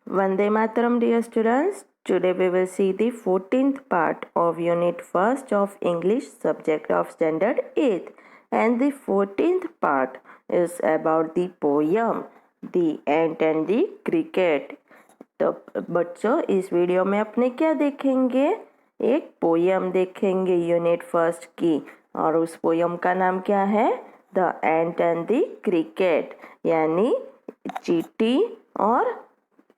Vande Mataram, dear students. Today we will see the 14th part of Unit 1st of English subject of Standard 8th. And the 14th part is about the poem The Ant and the Cricket. तो बच्चों इस video में अपने क्या देखेंगे? एक poem देखेंगे unit first की, और उस पोयम का नाम क्या है? The ant and the cricket, यानी चींटी और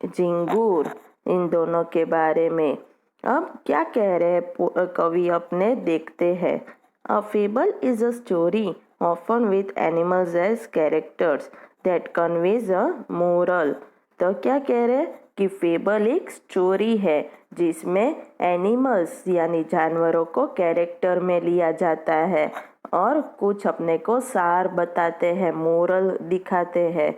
झिंगूर, इन दोनों के बारे में। अब क्या कह रहे हैं कवि अपने, देखते हैं। A fable is a story often with animals as characters that conveys a moral. तो क्या कह रहे हैं कि फेबल एक स्टोरी है जिसमें एनिमल्स यानी जानवरों को कैरेक्टर में लिया जाता है और कुछ अपने को सार बताते हैं, मोरल दिखाते हैं।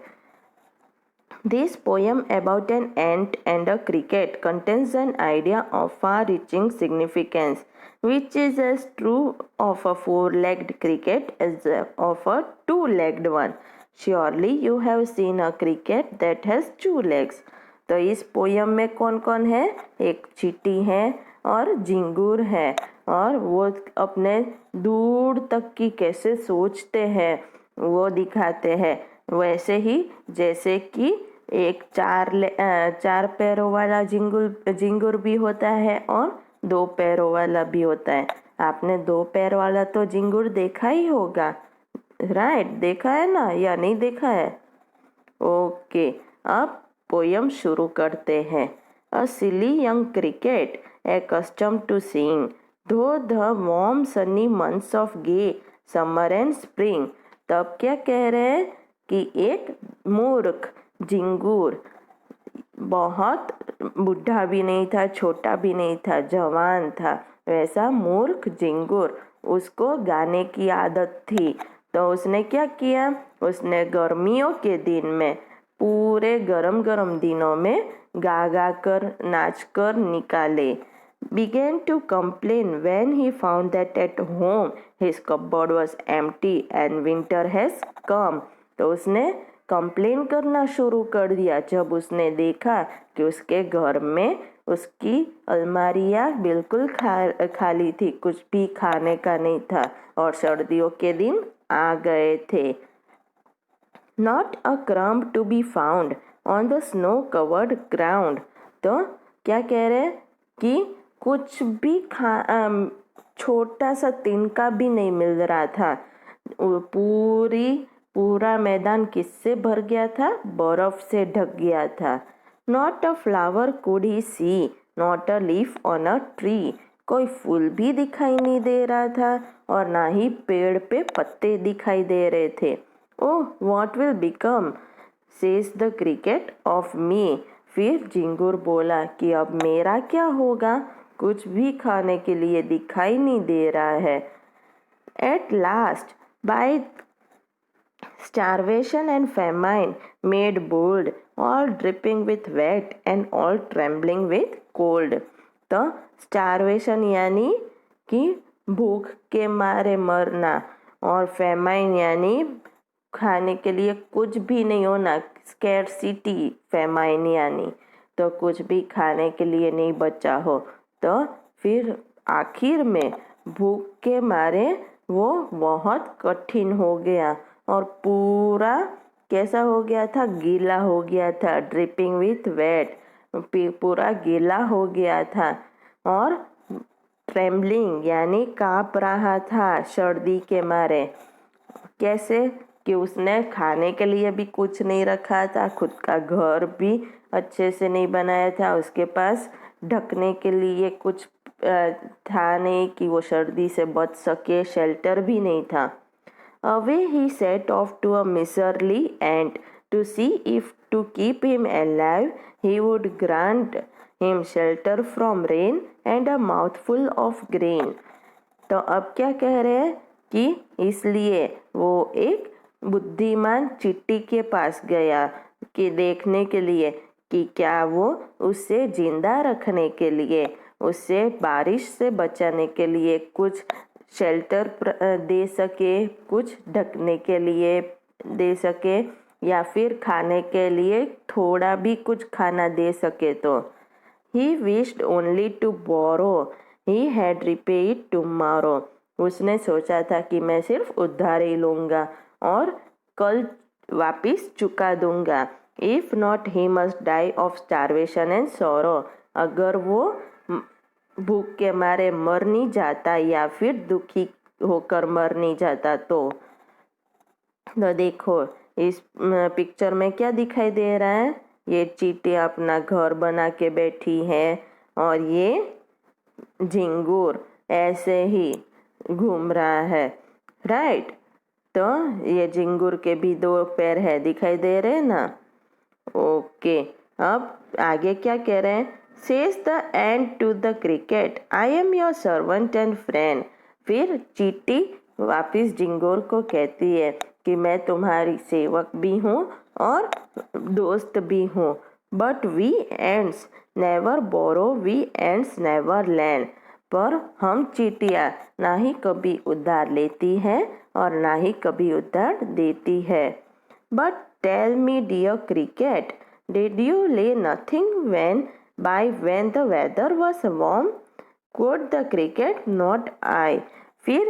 This poem about an ant and a cricket contains an idea of far-reaching significance, which is as true of a four-legged cricket as of a two-legged one. Surely you have seen a cricket that has two legs. तो इस poem में कौन कौन है? एक चींटी है और झिंगूर है, और वो अपने दूर तक की कैसे सोचते हैं वो दिखाते हैं। वैसे ही जैसे कि एक चार पैरों वाला झिंगुर भी होता है और दो पैरों वाला भी होता है। आपने दो पैर वाला तो झिंगुर देखा ही होगा, राइट? देखा है ना, या नहीं देखा है? ओके, अब पोयम शुरू करते हैं। A silly young cricket accustomed to sing though the warm sunny months of gay summer and spring। तब क्या कह रहे हैं कि एक मूर्ख झिंगूर, बहुत बूढ़ा भी नहीं था, छोटा भी नहीं था, जवान था, वैसा मूर्ख झिंगूर, उसको गाने की आदत थी। तो उसने क्या किया? उसने गर्मियों के दिन में, पूरे गरम गरम दिनों में गा गा कर, नाच कर निकाले। Began to complain when he found that at home his cupboard was empty and winter has come। तो उसने कंप्लेन करना शुरू कर दिया जब उसने देखा कि उसके घर में उसकी अलमारियाँ बिल्कुल खाली थी, कुछ भी खाने का नहीं था, और सर्दियों के दिन आ गए थे। Not a crumb to be found on the snow covered ground। तो क्या कह रहे हैं कि कुछ भी छोटा सा तिनका भी नहीं मिल रहा था। पूरा मैदान किससे भर गया था? बर्फ से ढक गया था। Not a flower could he see, not a leaf on a tree। कोई फूल भी दिखाई नहीं दे रहा था और ना ही पेड़ पे पत्ते दिखाई दे रहे थे। Oh, what will become, says the cricket, of me। फिर झिंगुर बोला कि अब मेरा क्या होगा? कुछ भी खाने के लिए दिखाई नहीं दे रहा है। At last, by starvation and famine made bold, all dripping with wet and all trembling with cold। तो starvation यानी कि भूख के मारे मरना, और famine यानी खाने के लिए कुछ भी नहीं होना, scarcity famine यानी तो कुछ भी खाने के लिए नहीं बचा हो। तो फिर आखिर में भूख के मारे वो बहुत कठिन हो गया और पूरा कैसा हो गया था? गीला हो गया था, ड्रिपिंग विथ वेट, पूरा गीला हो गया था, और ट्रेम्बलिंग यानी काँप रहा था सर्दी के मारे। कैसे कि उसने खाने के लिए भी कुछ नहीं रखा था, खुद का घर भी अच्छे से नहीं बनाया था, उसके पास ढकने के लिए कुछ था नहीं कि वो सर्दी से बच सके, शेल्टर भी नहीं था। Away he set off to a miserly ant to see if to keep him alive he would grant him shelter from rain and a mouthful of grain। तो अब क्या कह रहे हैं कि इसलिए वो एक बुद्धिमान चींटी के पास गया कि देखने के लिए कि क्या वो उसे जिंदा रखने के लिए, उसे बारिश से बचाने के लिए कुछ शेल्टर दे सके, कुछ ढकने के लिए दे सके, या फिर खाने के लिए थोड़ा भी कुछ खाना दे सके तो। He wished only to borrow. He had repay it tomorrow. उसने सोचा था कि मैं सिर्फ उधार ही लूँगा और कल वापिस चुका दूँगा। If not, he must die of starvation and sorrow. अगर वो भूख के मारे मर नहीं जाता या फिर दुखी होकर मर नहीं जाता तो देखो इस पिक्चर में क्या दिखाई दे रहा है। ये चींटी अपना घर बना के बैठी है और ये झिंगुर ऐसे ही घूम रहा है, राइट। तो ये झिंगुर के भी 2 पैर है, दिखाई दे रहे हैं ना। ओके, अब आगे क्या कह रहे हैं। Says the ant to the cricket, I am your servant and friend. फिर चींटी वापिस झिंगुर को कहती है कि मैं तुम्हारी सेवक भी हूँ और दोस्त भी हूँ। But we ants never borrow, we ants never lend. पर हम चींटियाँ ना ही कभी उधार लेती हैं और ना ही कभी उधार देती है। But tell me, dear cricket, did you lay nothing when the weather was warm? Quoth the cricket, not I. फिर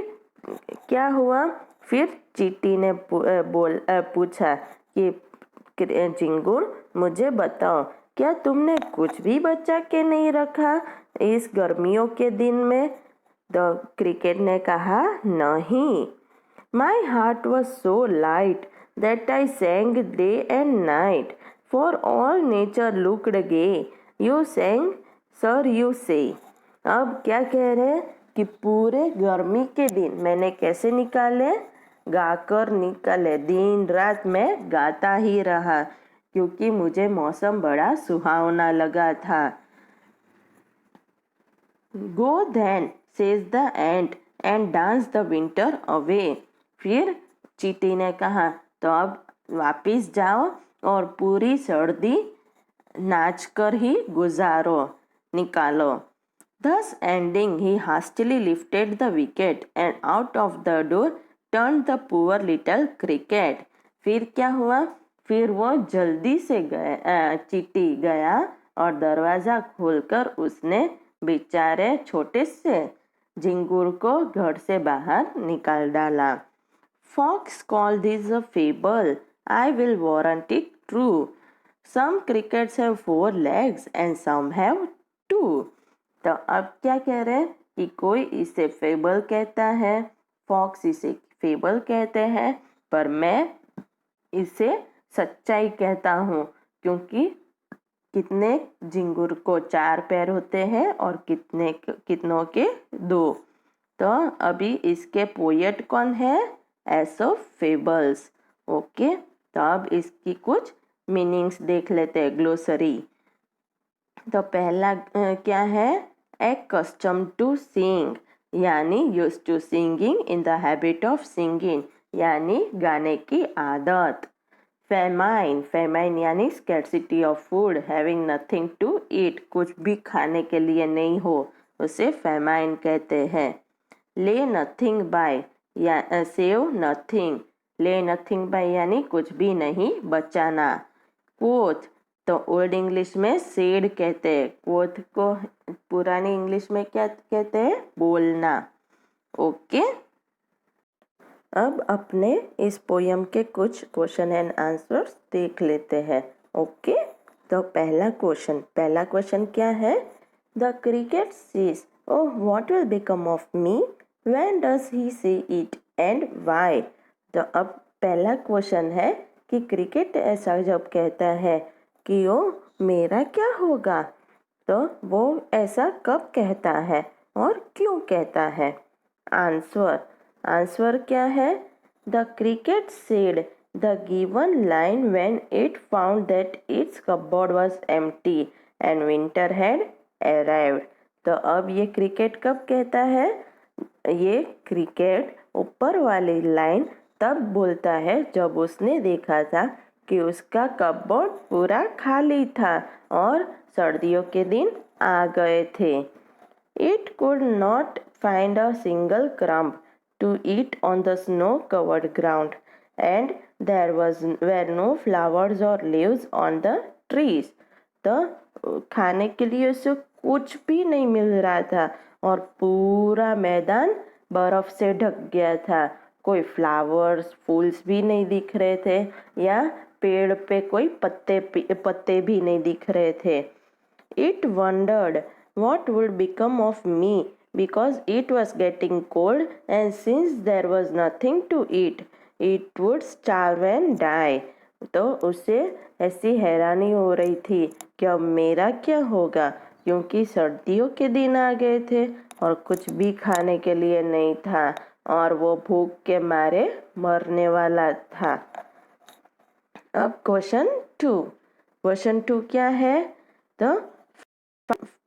क्या हुआ। फिर चींटी ने पूछा कि झिंगुर मुझे बताओ, क्या तुमने कुछ भी बचा के नहीं रखा इस गर्मियों के दिन में। द क्रिकेट ने कहा नहीं। My heart was so light that I sang day and night, for all nature looked gay. You sang, sir, you say. अब क्या कह रहे हैं कि पूरे गर्मी के दिन मैंने कैसे निकाले, गाकर निकाले। दिन रात मैं गाता ही रहा क्योंकि मुझे मौसम बड़ा सुहावना लगा था। Go then, says the ant, and dance the winter away. फिर चींटी ने कहा तो अब वापिस जाओ और पूरी सर्दी नाचकर ही गुजारो, निकालो। Thus ending, he hastily lifted the wicket and out of the door turned the poor little cricket. फिर क्या हुआ। फिर वो जल्दी से चींटी गया और दरवाज़ा खोलकर उसने बेचारे छोटे से झिंगुर को घर से बाहर निकाल डाला। Fox called this a fable. I will warrant it true. Some crickets have 4 legs and some have 2. तो अब क्या कह रहे हैं कि कोई इसे फेबल कहता है, फॉक्स इसे फेबल कहते हैं, पर मैं इसे सच्चाई कहता हूँ क्योंकि कितने झिंगुर को 4 पैर होते हैं और कितनों के 2। तो अभी इसके पोएट कौन है, एसोप फेबल्स। ओके, तो अब इसकी कुछ मीनिंग्स देख लेते हैं, ग्लोसरी। तो पहला क्या है, accustomed to sing यानी used to singing, in the habit of singing यानी गाने की आदत। famine यानी scarcity of food, having nothing to eat कुछ भी खाने के लिए नहीं हो उसे famine कहते हैं। lay nothing by या save nothing, lay nothing by यानी कुछ भी नहीं बचाना। quoth तो ओल्ड इंग्लिश में सेड कहते हैं, क्वोथ को पुरानी इंग्लिश में क्या कहते हैं, बोलना। ओके, अब अपने इस पोयम के कुछ क्वेश्चन एंड आंसर्स देख लेते हैं। ओके, तो पहला क्वेश्चन क्या है। The cricket says, oh what will become of me, when does he से इट एंड व्हाई। तो अब पहला क्वेश्चन है कि क्रिकेट ऐसा जब कहता है कि ओ मेरा क्या होगा, तो वो ऐसा कब कहता है और क्यों कहता है। आंसर क्या है। The cricket said the given line when it found that it's cupboard was empty and winter had arrived. तो अब ये क्रिकेट कब कहता है, ये क्रिकेट ऊपर वाली लाइन तब बोलता है जब उसने देखा था कि उसका कपबोर्ड पूरा खाली था और सर्दियों के दिन आ गए थे। It could not find a single crumb to eat on the snow-covered ground, and were no flowers or leaves on the trees. तो खाने के लिए उसे कुछ भी नहीं मिल रहा था और पूरा मैदान बर्फ से ढक गया था। कोई फ्लावर्स फूल्स भी नहीं दिख रहे थे या पेड़ पे कोई पत्ते भी नहीं दिख रहे थे। It wondered what would become of me because it was getting cold and since there was nothing to eat, it would starve and die. तो उसे ऐसी हैरानी हो रही थी कि अब मेरा क्या होगा क्योंकि सर्दियों के दिन आ गए थे और कुछ भी खाने के लिए नहीं था और वो भूख के मारे मरने वाला था। अब क्वेश्चन टू क्या है? तो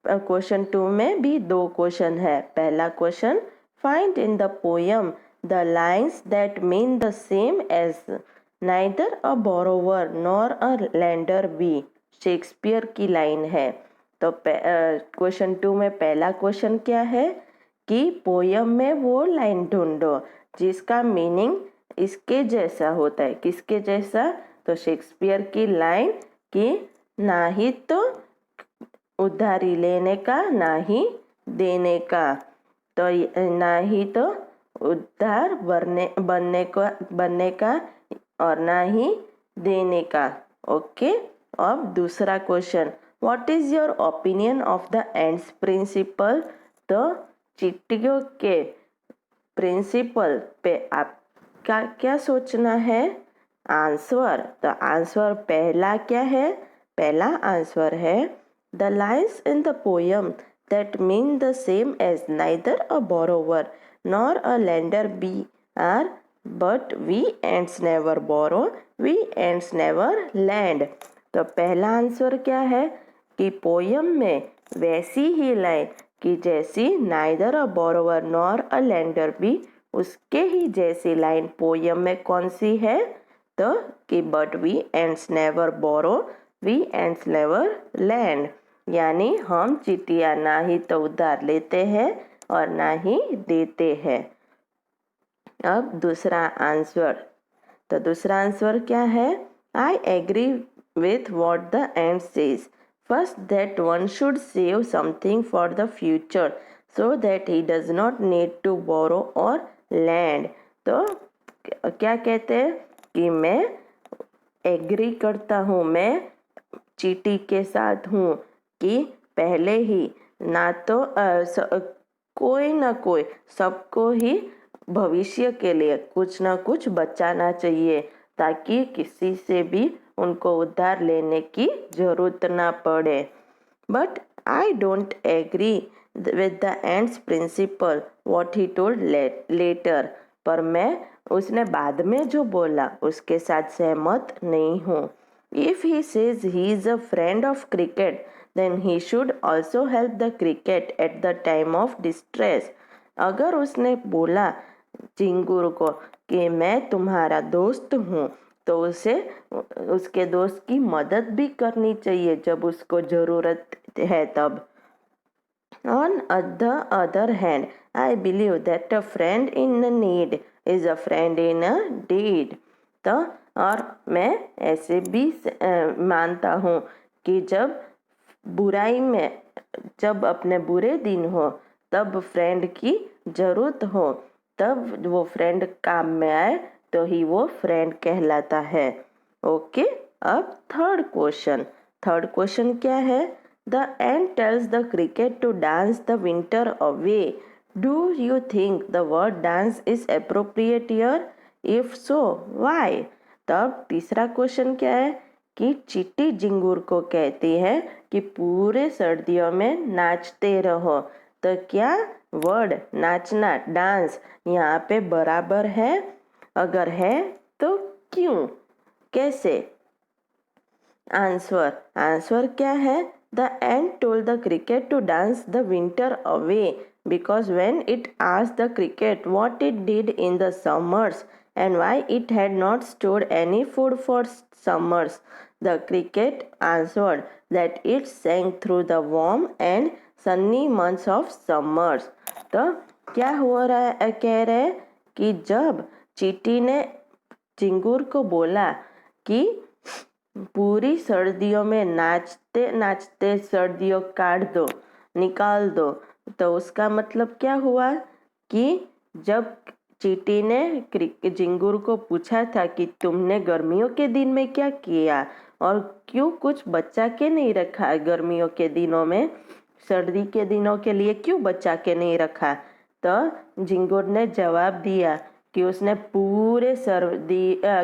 क्वेश्चन 2 में भी 2 क्वेश्चन है। पहला question, find in the poem the lines that mean the same as neither a borrower nor a lender be. Shakespeare की लाइन है। तो क्वेश्चन 2 में पहला क्वेश्चन क्या है कि पोयम में वो लाइन ढूंढो जिसका मीनिंग इसके जैसा होता है। किसके जैसा? तो शेक्सपियर की लाइन कि ना ही तो उधारी लेने का ना ही देने का, तो ना ही तो उधार बनने का और ना ही देने का। ओके। अब दूसरा question, what is your opinion of the ant's principle? तो चींटियों के प्रिंसिपल पे आपका क्या सोचना है? आंसर, तो आंसर पहला क्या है? पहला आंसर है the lines in the poem that mean the same as neither a borrower nor a lender be are but we ants never borrow, we ants never lend। तो पहला आंसर क्या है कि पोयम में वैसी ही लाइन कि जैसी neither a borrower nor a lender be, उसके ही जैसी लाइन पोयम में कौन सी है? तो कि but we ants never borrow, we ants never lend, यानी हम चींटियां ना ही तो उधार लेते हैं और ना ही देते हैं। अब दूसरा आंसर, तो दूसरा आंसर क्या है? I agree with what the ant says, first that one should save something for the future so that he does not need to borrow or lend. तो क्या कहते हैं कि मैं एग्री करता हूँ, मैं चींटी के साथ हूँ कि पहले ही ना तो कोई ना कोई सबको ही भविष्य के लिए कुछ ना कुछ बचाना चाहिए ताकि किसी से भी उनको उधार लेने की जरूरत ना पड़े। But I don't agree with the ant's principle what he told later. पर मैं उसने बाद में जो बोला उसके साथ सहमत नहीं हूँ। If he says he is a friend of cricket then he should also help the cricket at the time of distress। अगर उसने बोला चिंगूर को कि मैं तुम्हारा दोस्त हूँ तो उसे उसके दोस्त की मदद भी करनी चाहिए जब उसको ज़रूरत है तब। On the other hand, I believe that a friend in need is a friend in a deed। तो और मैं ऐसे भी मानता हूँ कि जब अपने बुरे दिन हो तब फ्रेंड की जरूरत हो तब वो फ्रेंड काम में आए तो ही वो फ्रेंड कहलाता है। ओके। अब थर्ड क्वेश्चन क्या है? The ant tells the cricket to dance the winter away. Do you think the word dance is appropriate here? If so why? तब तीसरा क्वेश्चन क्या है कि चींटी झिंगुर को कहती है कि पूरे सर्दियों में नाचते रहो। तो क्या वर्ड नाचना, डांस यहाँ पे बराबर है? अगर है तो क्यों, कैसे? आंसर क्या है? The ant told the cricket to dance the winter away because when it asked the cricket what it did in the summers and why it had not stored any food for summers, the cricket answered that it sang through the warm and sunny months of summers। तो क्या हो रहा है, कह रहे हैं कि जब झिंगुर को बोला कि पूरी सर्दियों में नाचते नाचते सर्दियों काट दो, निकाल दो। तो उसका मतलब क्या हुआ कि जब चींटी ने झिंगुर को पूछा था कि तुमने गर्मियों के दिन में क्या किया और क्यों कुछ बचा के नहीं रखा, गर्मियों के दिनों में सर्दी के दिनों के लिए क्यों बचा के नहीं रखा, तो झिंगुर ने जवाब दिया कि उसने पूरे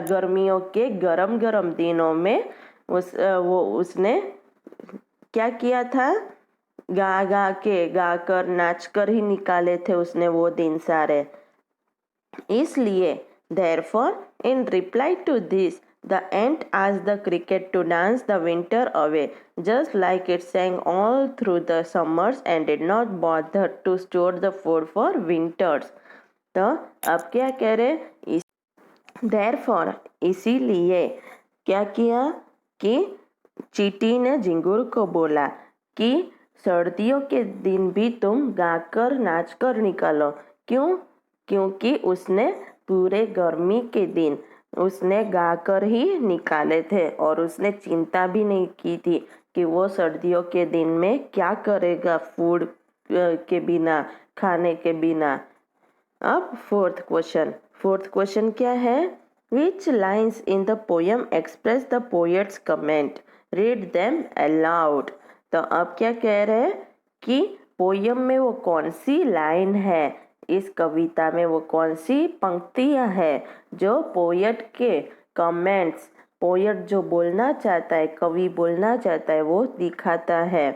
गर्मियों के गरम गरम दिनों में उसने क्या किया था, गा कर नाच कर ही निकाले थे उसने वो दिन सारे। इसलिए therefore in reply to this the ant asked the cricket to dance the winter away just like it sang all through the summers and did not bother to store the food for winters। तो अब क्या कह रहे, therefore इसीलिए क्या किया कि चींटी ने झिंगुर को बोला कि सर्दियों के दिन भी तुम गाकर नाचकर निकालो। क्यों? क्योंकि उसने पूरे गर्मी के दिन उसने गाकर ही निकाले थे और उसने चिंता भी नहीं की थी कि वो सर्दियों के दिन में क्या करेगा फूड के बिना, खाने के बिना। अब फोर्थ क्वेश्चन क्या है, which lines in the poem express the poet's comment, read them aloud. तो अब क्या कह रहे हैं कि पोयम में वो कौन सी लाइन है, इस कविता में वो कौन सी पंक्तियां हैं जो पोएट के कमेंट्स, पोएट जो बोलना चाहता है, कवि बोलना चाहता है, वो दिखाता है।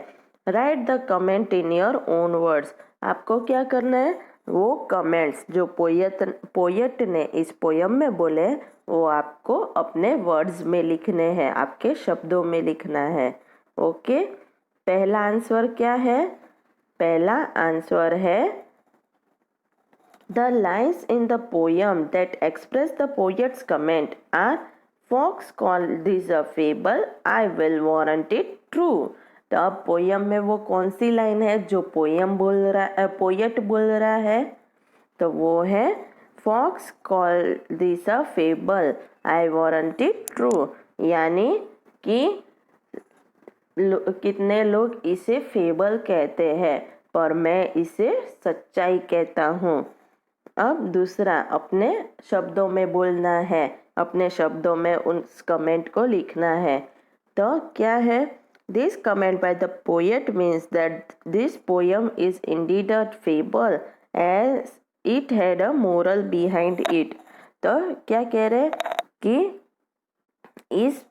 Right the comment in your own words. आपको क्या करना है, वो कमेंट्स जो पोएट ने इस पोयम में बोले वो आपको अपने वर्ड्स में लिखने हैं, आपके शब्दों में लिखना है। ओके, पहला आंसर क्या है, पहला आंसर है The lines in the poem that express the poet's comment are Fox called this a fable, I will warrant it true। तो अब पोयम में वो कौन सी लाइन है जो पोएट बोल रहा है, तो वो है Fox called this a fable, I warrant it true। यानी कि कितने लोग इसे फेबल कहते हैं पर मैं इसे सच्चाई कहता हूँ। अब दूसरा, अपने शब्दों में बोलना है, अपने शब्दों में उस कमेंट को लिखना है। तो क्या है, this comment by the poet means that this poem is indeed a fable as it had a moral behind it. तो क्या कह रहे कि इस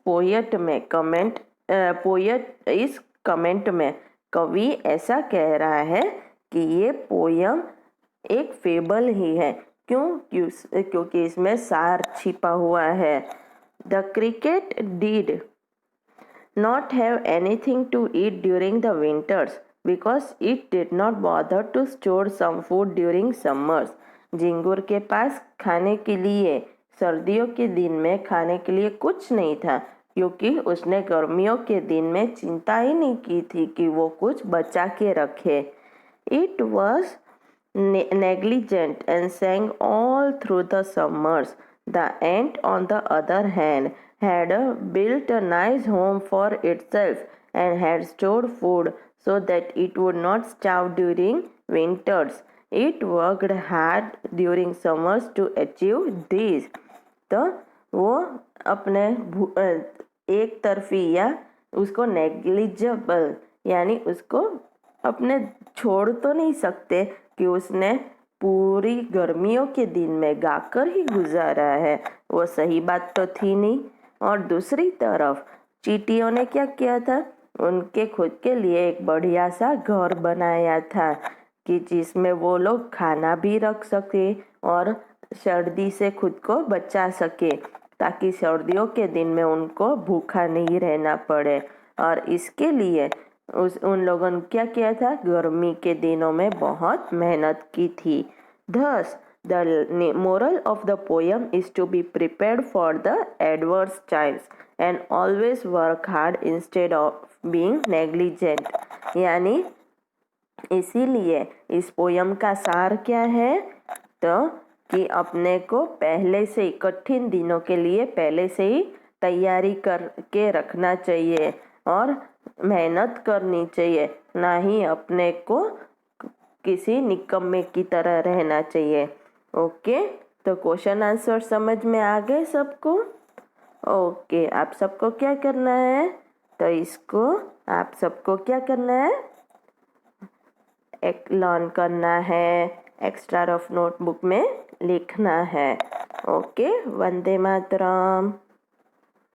कमेंट में कवि ऐसा कह रहा है कि ये पोयम एक फेबल ही है। क्योंकि इसमें सार छिपा हुआ है। The cricket did not have anything to eat during the winters because it did not bother to store some food during summers। झिंगुर के पास खाने के लिए सर्दियों के दिन में खाने के लिए कुछ नहीं था क्योंकि उसने गर्मियों के दिन में चिंता ही नहीं की थी कि वो कुछ बचा के रखे। It was negligent and sang all through the summers। The ant on the other hand had built a nice home for itself and had stored food so that it would not starve during winters। It worked hard during summers to achieve this। तो वो अपने एक तरफी या उसको negligible यानी उसको अपने छोड़ तो नहीं सकते कि उसने पूरी गर्मियों के दिन में गाकर ही गुजारा है, वो सही बात तो थी नहीं। और दूसरी तरफ चींटियों ने क्या किया था, उनके खुद के लिए एक बढ़िया सा घर बनाया था कि जिसमें वो लोग खाना भी रख सके और सर्दी से खुद को बचा सके ताकि सर्दियों के दिन में उनको भूखा नहीं रहना पड़े। और इसके लिए उन लोगों ने क्या किया था, गर्मी के दिनों में बहुत मेहनत की थी। Thus, the moral of the poem is to be prepared for the adverse times and always work hard instead of being negligent। यानी इसीलिए इस पोयम का सार क्या है, तो कि अपने को पहले से ही कठिन दिनों के लिए पहले से ही तैयारी करके रखना चाहिए और मेहनत करनी चाहिए, ना ही अपने को किसी निकम्मे की तरह रहना चाहिए। ओके, तो क्वेश्चन आंसर समझ में आ गए सबको? ओके, आप सबको क्या करना है? तो इसको आप सबको क्या करना है? एक लर्न करना है, एक्स्ट्रा रफ नोटबुक में लिखना है। ओके, वंदे मातरम।